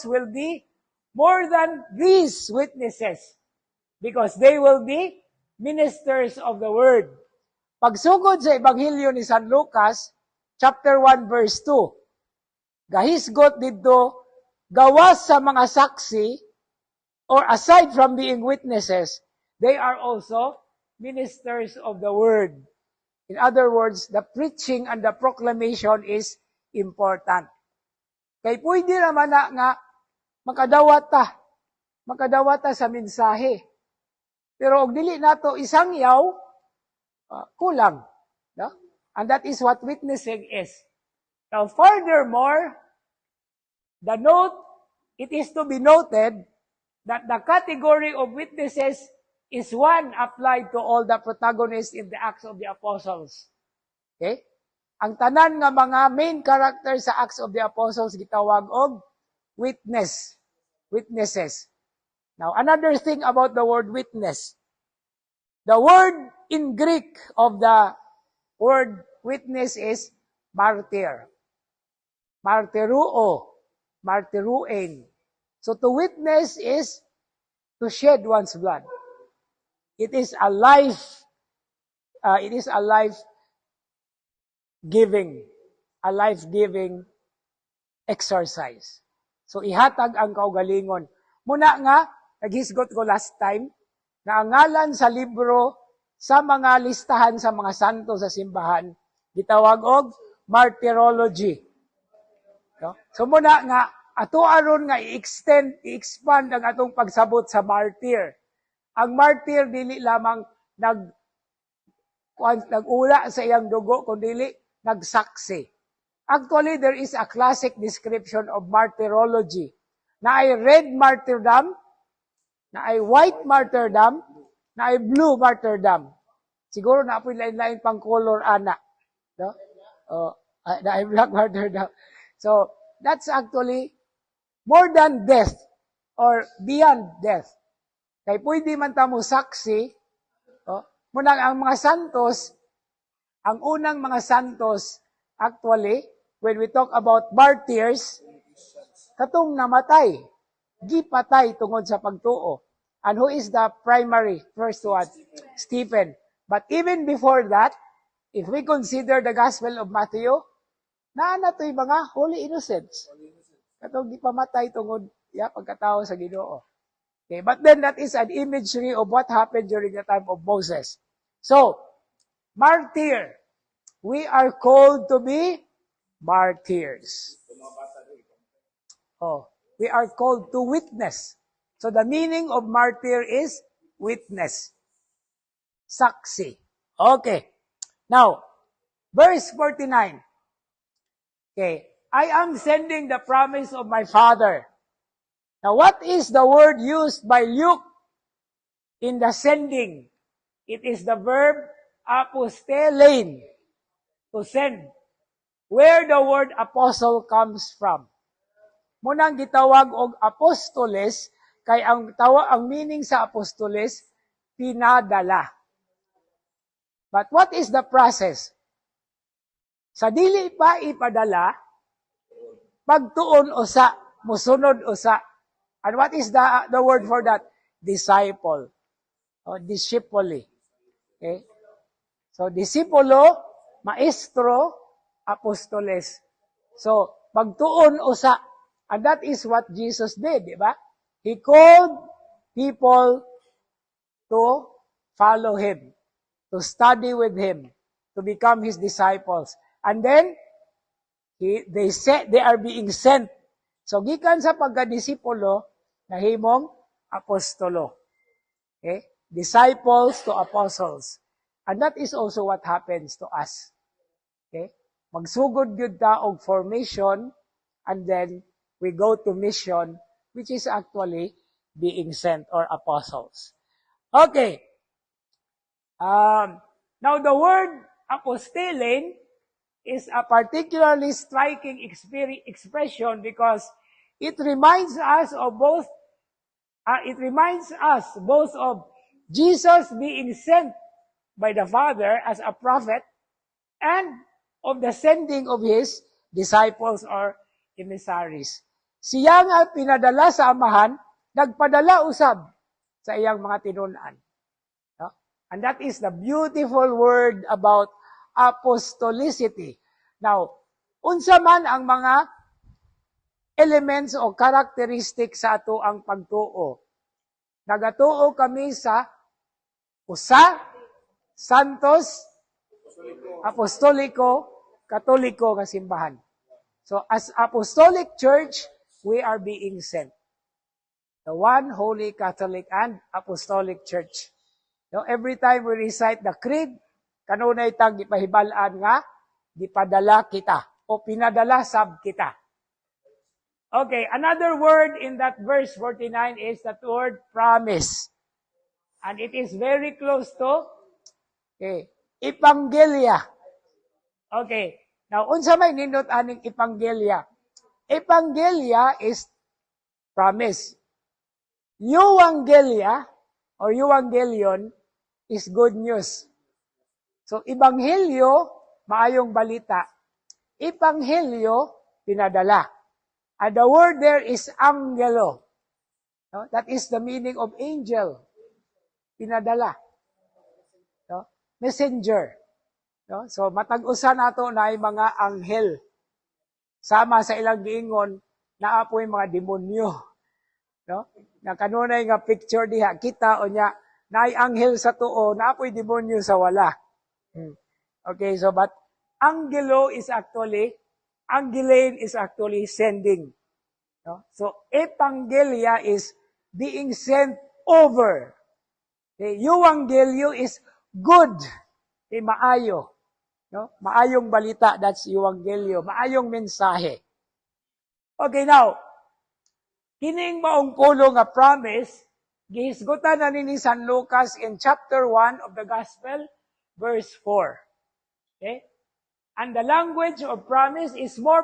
will be more than these witnesses because they will be ministers of the word. Pagsugod sa Ebanghelyo ni San Lucas, chapter 1, verse 2, gahisgot dito, gawas sa mga saksi, or aside from being witnesses, they are also ministers of the word. In other words, the preaching and the proclamation is important. Kay pwede naman na nga makadawata sa mensahe. Pero og dili nato isang yaw, kulang. No? And that is what witnessing is. Now furthermore, it is to be noted that the category of witnesses is one applied to all the protagonists in the Acts of the Apostles. Okay? Ang tanan nga mga main characters sa Acts of the Apostles gitawag og witnesses. Now, another thing about the word witness. The word in Greek of the word witness is martyr. Martyruo. Martyruin. So to witness is to shed one's blood. It is a life-giving exercise. So ihatag ang kaugalingon. Muna nga, naghisgot ko last time, na ang ngalan sa libro sa mga listahan sa mga santo sa simbahan, gitawag og martyrology. So muna nga, ato aron nga i-expand ang atong pagsabot sa martyr. Ang martyr dili lamang nag-ula sa iyang dugo, kundi nagsaksi. Actually, there is a classic description of martyrology. Na ay red martyrdom, na ay white martyrdom, na ay blue martyrdom. Siguro na apoy lain-lain pang color ana. No? Na ay black martyrdom. So, that's actually more than death or beyond death. Kaya pwede man tamo saksi, munang ang mga santos, ang unang mga santos, actually, when we talk about martyrs, katong namatay, gipatay tungod sa pagtuo. And who is the primary first one? Stephen. But even before that, if we consider the Gospel of Matthew, naana to'y mga holy innocents. Katong gipamatay tungod pagkatao sa Ginoo. Okay, but then that is an imagery of what happened during the time of Moses. So, martyr. We are called to be martyrs. We are called to witness. So the meaning of martyr is witness. Saksi. Okay. Now, verse 49. Okay. I am sending the promise of my Father. Now, what is the word used by Luke in the sending? It is the verb apostelein, to send. Where the word apostle comes from. Munang gitawag og apostoles, kay ang meaning sa apostoles, pinadala. But what is the process? Sa dili pa ipadala, pagtuon usa, musunod usa. And what is the word for that? Disciple. O discipuli. Okay? So, disipulo, maestro, apostoles. So, pagtuon usa. And that is what Jesus did, di ba? He called people to follow Him, to study with Him, to become His disciples. And then, they are being sent. So, gikan sa pagkadisipulo, nahimong apostolo. Okay? Disciples to apostles. And that is also what happens to us. Okay? Magsugod gyud ta og formation, and then we go to mission, which is actually being sent or apostles. Okay. Now the word apostelein is a particularly striking expression because it reminds us both of Jesus being sent by the Father as a prophet and of the sending of His disciples or emissaries. Siya nga pinadala sa amahan, nagpadala usab sa iyang mga tinunan. No? And that is the beautiful word about apostolicity. Now, unsa man ang mga elements o characteristics sa ato ang pagtuo. Nagatuo kami sa usa, santos, apostoliko, katoliko nga simbahan. So as apostolic church, we are being sent. The one holy Catholic and apostolic church. No, every time we recite the creed, kanunay tang gipahibalaan nga gipadala kita o pinadala sab kita. Okay, another word in that verse 49 is that word promise. And it is very close to Epanggelia. Okay, now unsa may nindot aning Epanggelia? Epanggelia is promise. Euangelia or Euangelion is good news. So, Ebanghelyo, maayong balita. Epanghelyo, pinadala. And the word there is angelo. No? That is the meaning of angel. Pinadala. No? Messenger. No? So, matag-usa nato na ay mga anghel. Sama sa ilang giingon, naapoy mga demonyo. No? Na kanunay nga picture diha, kita o niya, naay anghel sa tuo, naapoy demonyo sa wala. Okay, so but angelo is actually, angelain is actually sending. No? So, Epanggelia is being sent over. Okay, Euangelio is good. Okay, maayo. No? Maayong balita, that's Euangelio. Maayong mensahe. Okay, now, kining maong pulo nga promise, gihisgutan na ni San Lucas in chapter 1 of the Gospel, verse 4. Okay? And the language of promise is more